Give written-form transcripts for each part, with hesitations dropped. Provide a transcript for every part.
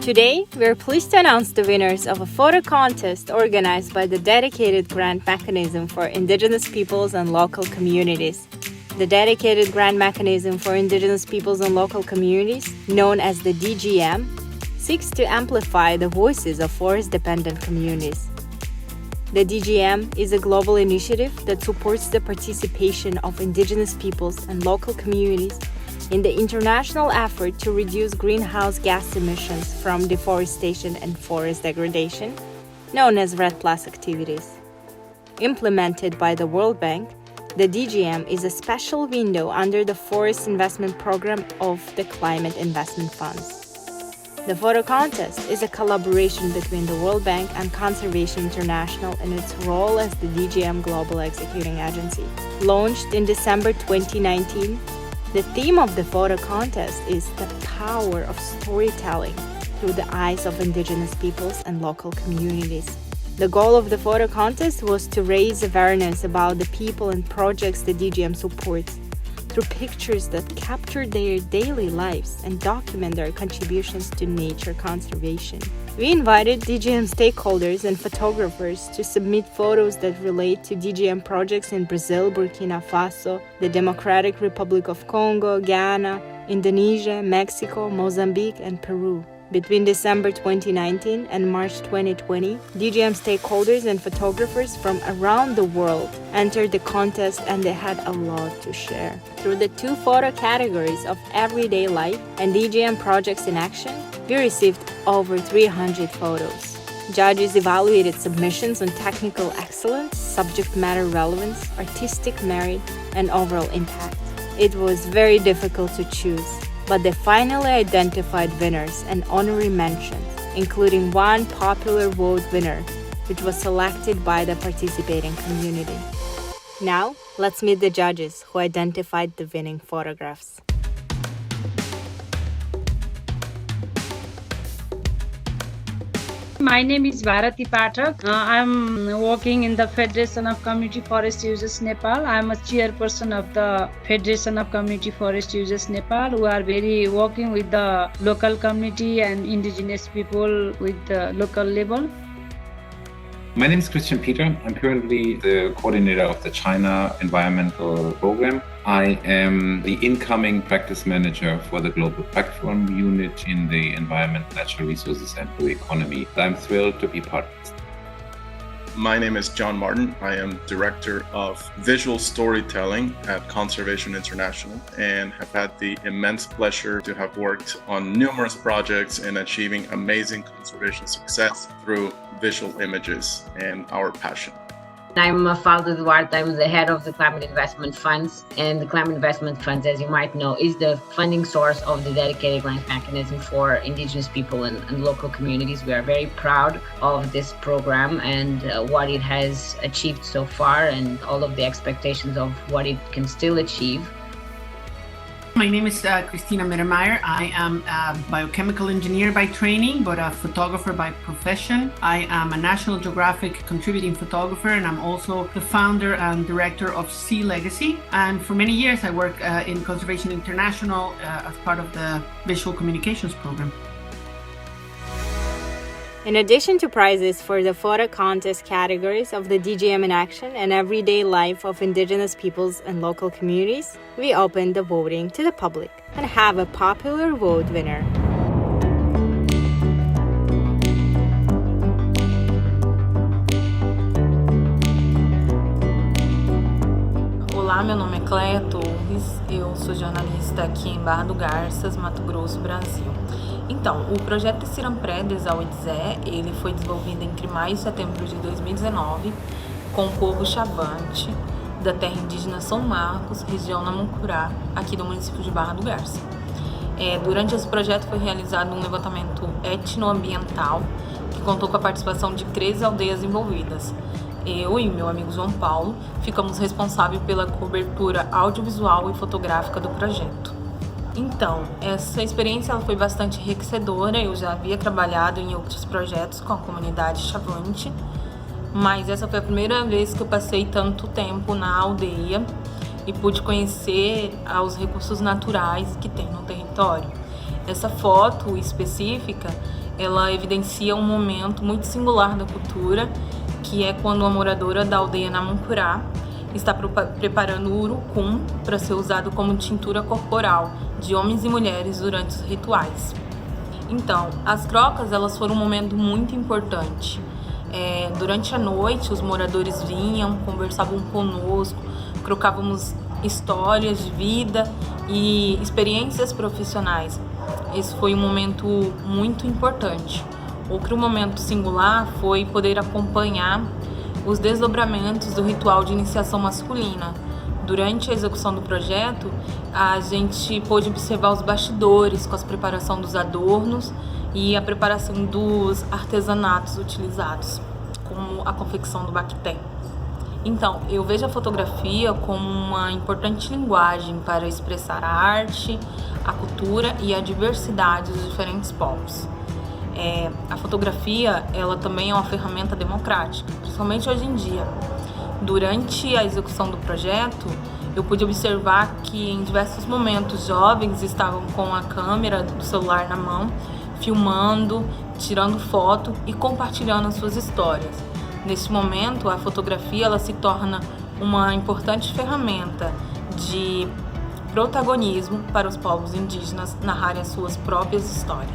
Today, we are pleased to announce the winners of a photo contest organized by the dedicated grant mechanism for Indigenous peoples and local communities. The dedicated grant mechanism for Indigenous peoples and local communities, known as the DGM, seeks to amplify the voices of forest-dependent communities. The DGM is a global initiative that supports the participation of Indigenous peoples and local communities in the international effort to reduce greenhouse gas emissions from deforestation and forest degradation, known as REDD+ activities. Implemented by the World Bank, the DGM is a special window under the Forest Investment Program of the Climate Investment Funds. The photo contest is a collaboration between the World Bank and Conservation International in its role as the DGM Global Executing Agency. Launched in December 2019, the theme of the photo contest is the power of storytelling through the eyes of Indigenous peoples and local communities. The goal of the photo contest was to raise awareness about the people and projects the DGM supports through pictures that capture their daily lives and document their contributions to nature conservation. We invited DGM stakeholders and photographers to submit photos that relate to DGM projects in Brazil, Burkina Faso, the Democratic Republic of Congo, Ghana, Indonesia, Mexico, Mozambique, and Peru. Between December 2019 and March 2020, DGM stakeholders and photographers from around the world entered the contest, and they had a lot to share. Through the two photo categories of everyday life and DGM projects in action, we received over 300 photos. Judges evaluated submissions on technical excellence, subject matter relevance, artistic merit, and overall impact. It was very difficult to choose, but they finally identified winners and honorary mentions, including one popular vote winner, which was selected by the participating community. Now, let's meet the judges who identified the winning photographs. My name is Bharati Pathak. I'm working in the Federation of Community Forest Users Nepal. I'm a chairperson of the Federation of Community Forest Users Nepal, who are very working with the local community and indigenous people with the local level. My name is Christian Peter. I'm currently the coordinator of the China Environmental Program. I am the incoming practice manager for the Global Platform Unit in the Environment, Natural Resources and Blue Economy. I'm thrilled to be part of this. My name is John Martin. I am Director of Visual Storytelling at Conservation International and have had the immense pleasure to have worked on numerous projects and achieving amazing conservation success through visual images and our passion. I'm Faldo Duarte. I'm the head of the Climate Investment Funds, and the Climate Investment Funds, as you might know, is the funding source of the dedicated grant mechanism for Indigenous people and local communities. We are very proud of this program and what it has achieved so far and all of the expectations of what it can still achieve. My name is Christina Mittermeier. I am a biochemical engineer by training, but a photographer by profession. I am a National Geographic contributing photographer, and I'm also the founder and director of Sea Legacy. And for many years, I worked in Conservation International as part of the Visual Communications Program. In addition to prizes for the photo contest categories of the DGM in Action and Everyday Life of Indigenous peoples and local communities, we opened the voting to the public and have a popular vote winner. Olá, meu nome é Cléia Torres, eu sou jornalista aqui em Barra do Garças, Mato Grosso, Brasil. Então, o projeto Cirampré Desauedzé, ele foi desenvolvido entre maio e setembro de 2019 com o povo Chavante da terra indígena São Marcos, região Namucurá, aqui do município de Barra do Garça. Durante esse projeto foi realizado um levantamento etnoambiental que contou com a participação de 13 aldeias envolvidas. Eu e meu amigo João Paulo ficamos responsáveis pela cobertura audiovisual e fotográfica do projeto. Então, essa experiência ela foi bastante enriquecedora. Eu já havia trabalhado em outros projetos com a comunidade Chavante, mas essa foi a primeira vez que eu passei tanto tempo na aldeia e pude conhecer os recursos naturais que tem no território. Essa foto específica, ela evidencia um momento muito singular da cultura, que é quando a moradora da aldeia Namuncurá está preparando o urucum para ser usado como tintura corporal de homens e mulheres durante os rituais. Então, as trocas elas foram um momento muito importante. Durante a noite, os moradores vinham, conversavam conosco, trocávamos histórias de vida e experiências profissionais. Esse foi um momento muito importante. Outro momento singular foi poder acompanhar os desdobramentos do ritual de iniciação masculina. Durante a execução do projeto, a gente pôde observar os bastidores com a preparação dos adornos e a preparação dos artesanatos utilizados, como a confecção do baqueté. Então, eu vejo a fotografia como uma importante linguagem para expressar a arte, a cultura e a diversidade dos diferentes povos. A fotografia, ela também é uma ferramenta democrática, principalmente hoje em dia. Durante a execução do projeto, eu pude observar que em diversos momentos jovens estavam com a câmera do celular na mão, filmando, tirando foto e compartilhando as suas histórias. Neste momento, a fotografia ela se torna uma importante ferramenta de protagonismo para os povos indígenas narrarem as suas próprias histórias.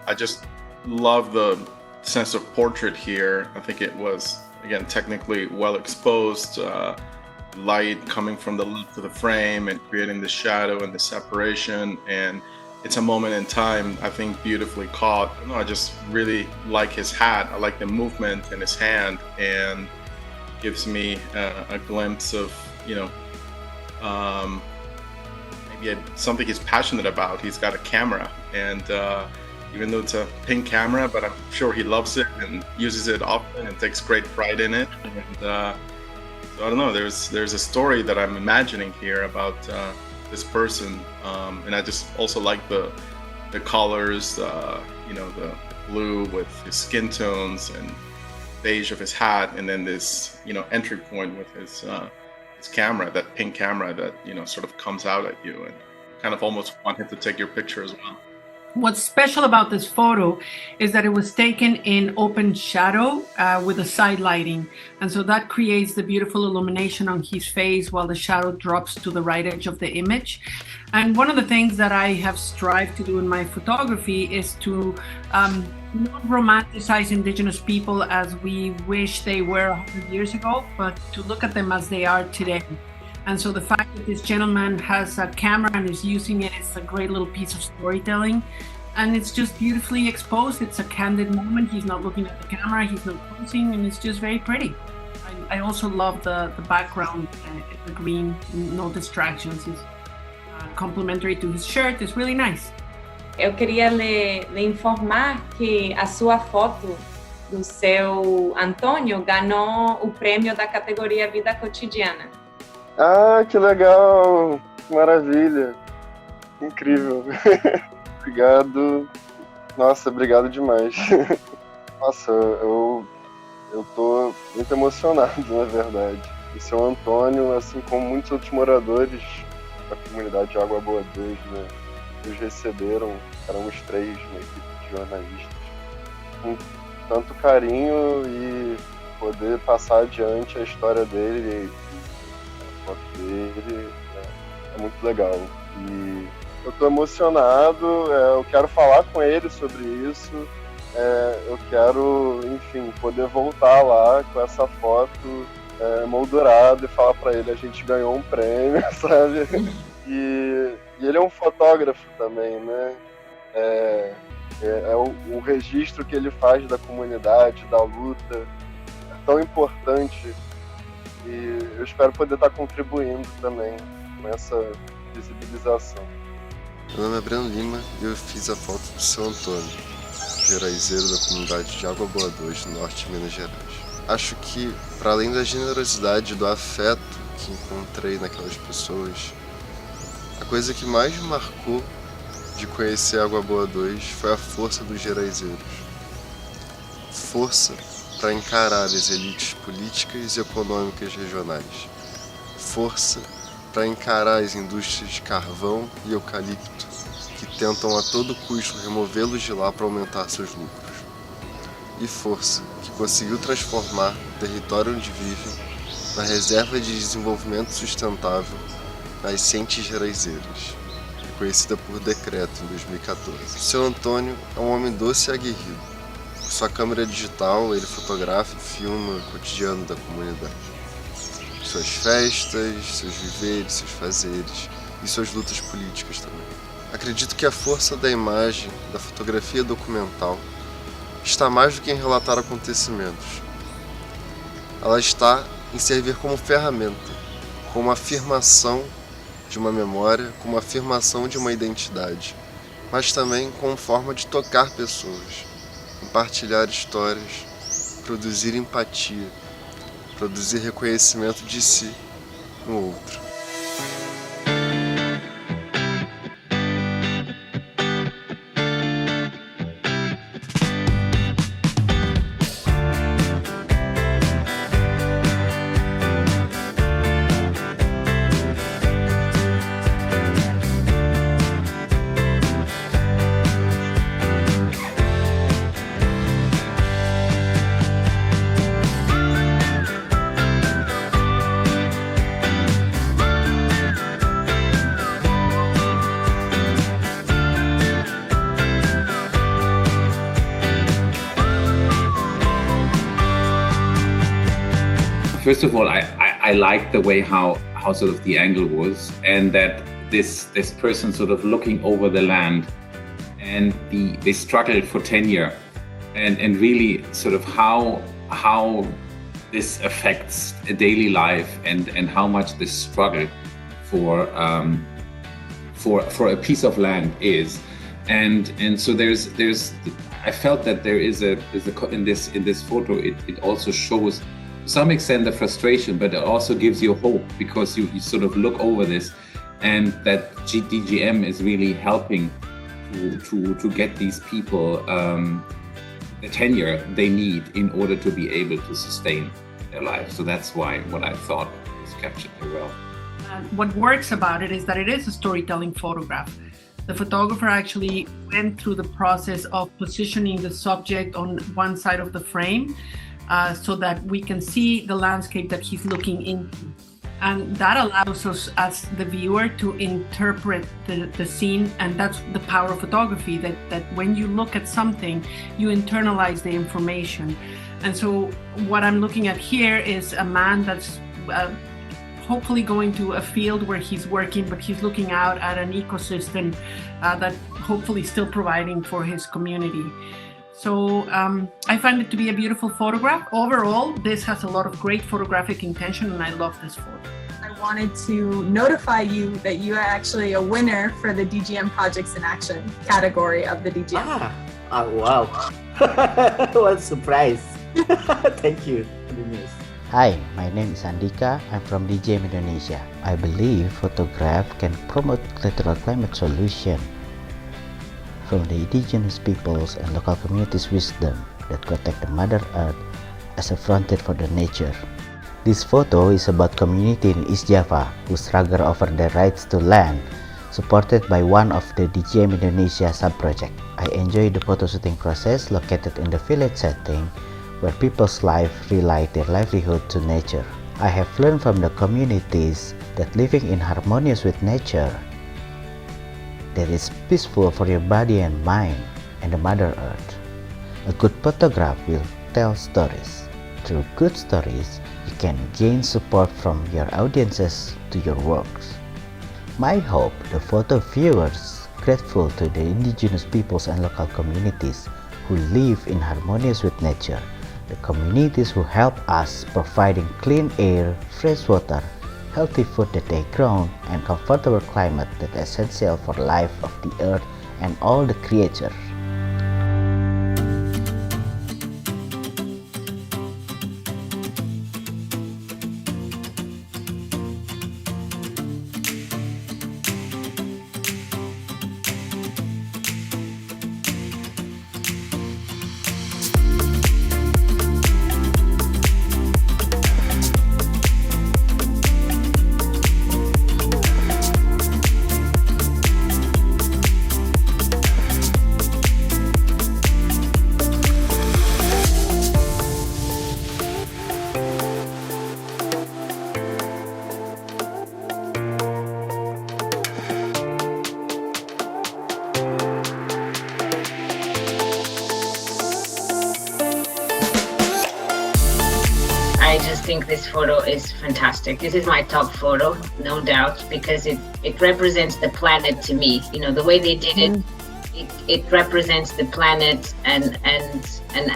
I just love the sense of portrait here. I think it was, again, technically well exposed, light coming from the left of the frame and creating the shadow and the separation. And it's a moment in time, I think, beautifully caught. I just really like his hat. I like the movement in his hand, and gives me a glimpse of, maybe something he's passionate about. He's got a camera, and even though it's a pink camera, but I'm sure he loves it and uses it often and takes great pride in it. And so I don't know, there's a story that I'm imagining here about this person, and I just also like the colors, the blue with his skin tones and beige of his hat, and then this entry point with his camera, that pink camera that sort of comes out at you, and kind of almost want him to take your picture as well. What's special about this photo is that it was taken in open shadow with a side lighting. And so that creates the beautiful illumination on his face while the shadow drops to the right edge of the image. And one of the things that I have strived to do in my photography is to not romanticize Indigenous people as we wish they were 100 years ago, but to look at them as they are today. And so the fact that this gentleman has a camera and is using it, it's a great little piece of storytelling. And it's just beautifully exposed. It's a candid moment. He's not looking at the camera, he's not posing, and it's just very pretty. I also love the background, the green, no distractions. It's complementary to his shirt. It's really nice. Eu queria lhe informar que a sua foto do seu Antônio ganhou o prêmio da categoria Vida Cotidiana. Ah, que legal! Maravilha! Incrível! Obrigado! Nossa, obrigado demais! Nossa, eu tô muito emocionado, na verdade. O seu Antônio, assim como muitos outros moradores da comunidade de Água Boa 2, né, nos receberam, éramos 3 na equipe de jornalistas, com tanto carinho, e poder passar adiante a história dele, a foto dele, é muito legal. E eu tô emocionado, eu quero falar com ele sobre isso, eu quero, enfim, poder voltar lá com essa foto moldurada e falar pra ele: a gente ganhou um prêmio, sabe? E E ele é um fotógrafo também, né? O registro que ele faz da comunidade, da luta, é tão importante. E eu espero poder estar contribuindo também com essa visibilização. Meu nome é Breno Lima e eu fiz a foto do seu Antônio, geraizeiro da comunidade de Água Boa 2, no norte de Minas Gerais. Acho que, para além da generosidade e do afeto que encontrei naquelas pessoas, a coisa que mais me marcou de conhecer Água Boa 2 foi a força dos geraizeiros. Força para encarar as elites políticas e econômicas regionais. Força para encarar as indústrias de carvão e eucalipto, que tentam a todo custo removê-los de lá para aumentar seus lucros. E força que conseguiu transformar o território onde vivem na reserva de desenvolvimento sustentável Nascentes Geraizeiras, reconhecida por decreto em 2014. Seu Antônio é um homem doce e aguerrido. Com sua câmera digital, ele fotografa e filma o cotidiano da comunidade. Suas festas, seus viveres, seus fazeres e suas lutas políticas também. Acredito que a força da imagem, da fotografia documental, está mais do que em relatar acontecimentos. Ela está em servir como ferramenta, como afirmação de uma memória, como afirmação de uma identidade, mas também como forma de tocar pessoas, compartilhar histórias, produzir empatia, produzir reconhecimento de si no outro. First of all, I liked the way how sort of the angle was, and that this person sort of looking over the land, and they struggled for tenure, and really sort of how this affects a daily life, and how much this struggle for a piece of land is, and so there's I felt that there is in this photo it also shows to some extent the frustration, but it also gives you hope, because you sort of look over this, and that DGM is really helping to get these people the tenure they need in order to be able to sustain their life. So that's why what I thought was captured very well. What works about it is that it is a storytelling photograph. The photographer actually went through the process of positioning the subject on one side of the frame, so that we can see the landscape that he's looking into. And that allows us as the viewer to interpret the scene, and that's the power of photography, that when you look at something, you internalize the information. And so what I'm looking at here is a man that's hopefully going to a field where he's working, but he's looking out at an ecosystem that hopefully still providing for his community. So I find it to be a beautiful photograph. Overall, this has a lot of great photographic intention, and I love this photo. I wanted to notify you that you are actually a winner for the DGM Projects in Action category of the DGM. Wow. What a surprise. Thank you for the news. Hi, my name is Andika. I'm from DGM Indonesia. I believe photograph can promote literal climate solution from the indigenous peoples and local communities' wisdom that protect the Mother Earth as a frontier for the nature. This photo is about community in East Java who struggle over their rights to land, supported by one of the DGM Indonesia sub-project. I enjoy the photo shooting process located in the village setting where people's life rely their livelihood to nature. I have learned from the communities that living in harmonious with nature, that is peaceful for your body and mind and the Mother Earth. A good photograph will tell stories. Through good stories, you can gain support from your audiences to your works. My hope, the photo viewers grateful to the indigenous peoples and local communities who live in harmonious with nature, the communities who help us providing clean air, fresh water, healthy food that they grow, and comfortable climate that is essential for life of the earth and all the creatures. I just think this photo is fantastic. This is my top photo, no doubt, because it represents the planet to me. You know, the way they did it, it represents the planet and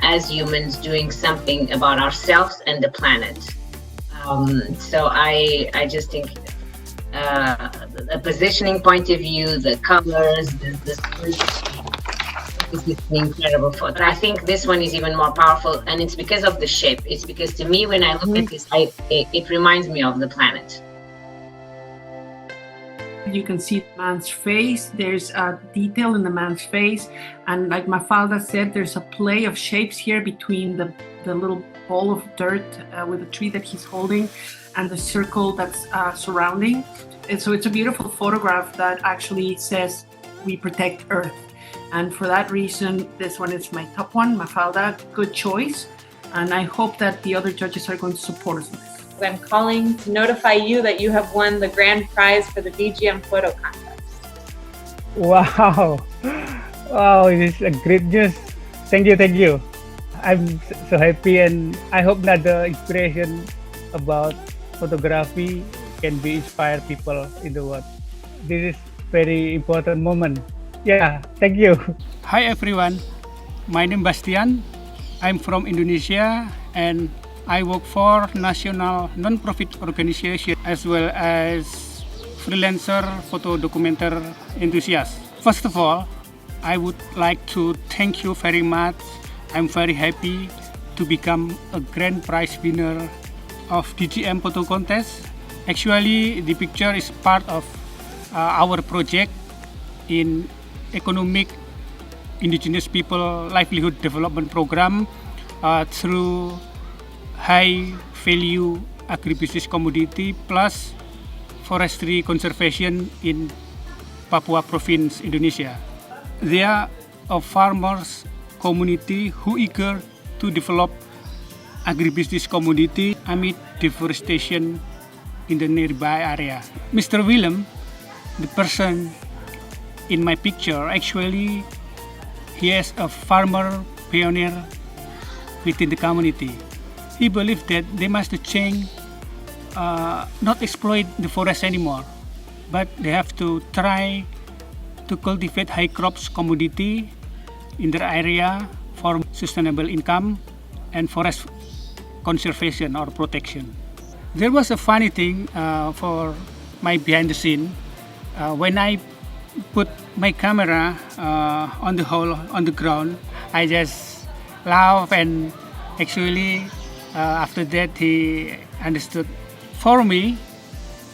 as humans doing something about ourselves and the planet. So I just think the positioning point of view, the colors, this is an incredible photo. I think this one is even more powerful, and it's because of the shape. It's because to me, when I look at this, it reminds me of the planet. You can see the man's face. There's a detail in the man's face, and like Mafalda said, there's a play of shapes here between the little ball of dirt with the tree that he's holding and the circle that's surrounding. And so it's a beautiful photograph that actually says we protect Earth. And for that reason, this one is my top one. Mafalda, good choice. And I hope that the other judges are going to support us in this. I'm calling to notify you that you have won the grand prize for the DGM Photo Contest. Wow. Wow, this is a great news. Thank you. I'm so happy, and I hope that the inspiration about photography can be inspire people in the world. This is very important moment. Yeah, thank you. Hi everyone, my name is Bastian. I'm from Indonesia and I work for national non-profit organization as well as freelancer photo documenter enthusiast. First of all, I would like to thank you very much. I'm very happy to become a grand prize winner of DGM Photo Contest. Actually, the picture is part of our project in economic indigenous people livelihood development program through high value agribusiness commodity plus forestry conservation in Papua province, Indonesia. They are a farmers community who eager to develop agribusiness community amid deforestation in the nearby area. Mr. Willem, the person in my picture, actually he is a farmer pioneer within the community. He believed that they must change, not exploit the forest anymore, but they have to try to cultivate high crops commodity in their area for sustainable income and forest conservation or protection. There was a funny thing for my behind the scene when I put my camera on the ground. I just laugh, and actually after that he understood. For me,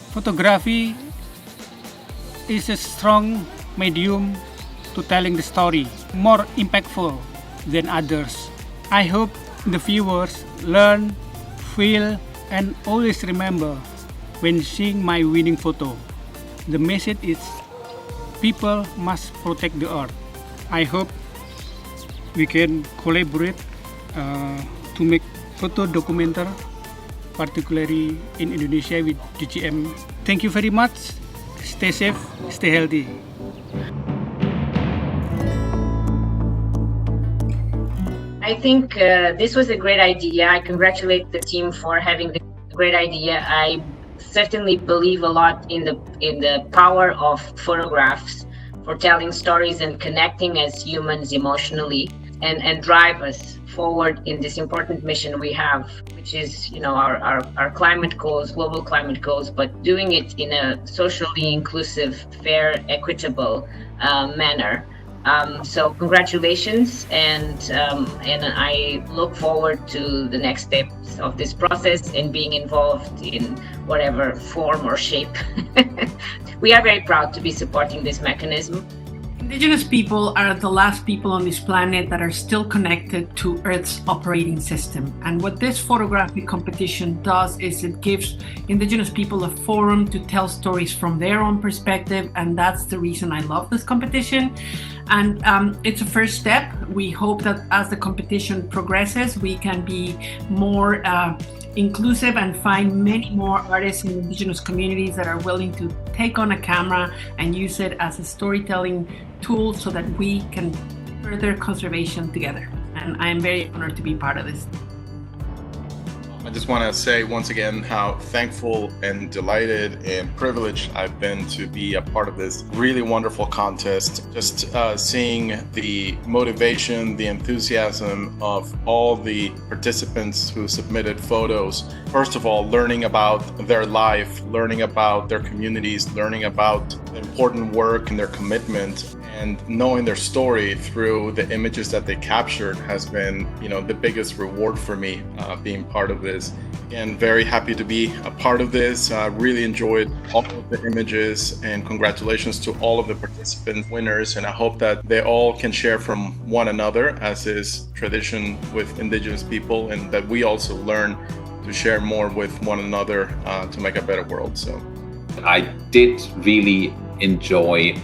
photography is a strong medium to telling the story, more impactful than others. I hope the viewers learn, feel, and always remember when seeing my winning photo. The message is people must protect the earth. I hope we can collaborate to make photo documentary, particularly in Indonesia with DGM. Thank you very much. Stay safe, stay healthy. I think this was a great idea. I congratulate the team for having the great idea. I certainly believe a lot in the power of photographs for telling stories and connecting as humans emotionally, and drive us forward in this important mission we have, which is, our climate goals, global climate goals, but doing it in a socially inclusive, fair, equitable manner. So congratulations, and I look forward to the next steps of this process and being involved in whatever form or shape. We are very proud to be supporting this mechanism. Indigenous people are the last people on this planet that are still connected to Earth's operating system. And what this photographic competition does is it gives Indigenous people a forum to tell stories from their own perspective. And that's the reason I love this competition. And it's a first step. We hope that as the competition progresses, we can be more inclusive and find many more artists in Indigenous communities that are willing to take on a camera and use it as a storytelling tool so that we can further conservation together. And I am very honored to be part of this. I just want to say once again how thankful and delighted and privileged I've been to be a part of this really wonderful contest. Just seeing the motivation, the enthusiasm of all the participants who submitted photos. First of all, learning about their life, learning about their communities, learning about the important work and their commitment, and knowing their story through the images that they captured has been, the biggest reward for me being part of this. And very happy to be a part of this. Really enjoyed all of the images, and congratulations to all of the participant winners. And I hope that they all can share from one another, as is tradition with Indigenous people, and that we also learn to share more with one another to make a better world. So I did really enjoy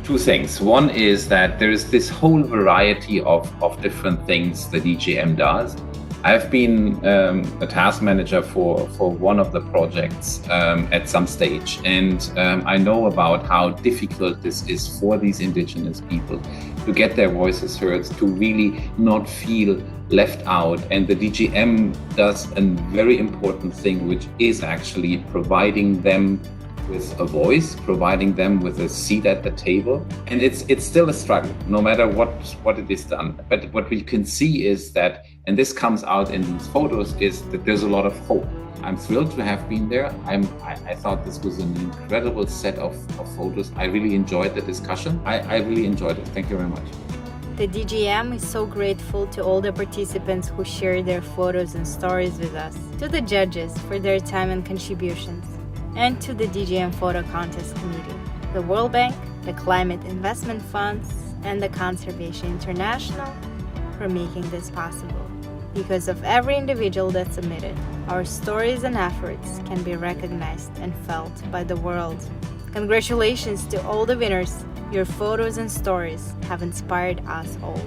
two things. One is that there is this whole variety of different things the DGM does. I've been a task manager for one of the projects at some stage, and I know about how difficult this is for these Indigenous people to get their voices heard, to really not feel left out. And the DGM does a very important thing, which is actually providing them with a voice, providing them with a seat at the table. And it's still a struggle, no matter what it is done. But what we can see is that, and this comes out in these photos, is that there's a lot of hope. I'm thrilled to have been there. I thought this was an incredible set of photos. I really enjoyed the discussion. I really enjoyed it. Thank you very much. The DGM is so grateful to all the participants who shared their photos and stories with us, to the judges for their time and contributions, and to the DGM Photo Contest Committee, the World Bank, the Climate Investment Funds, and the Conservation International for making this possible. Because of every individual that submitted, our stories and efforts can be recognized and felt by the world. Congratulations to all the winners. Your photos and stories have inspired us all.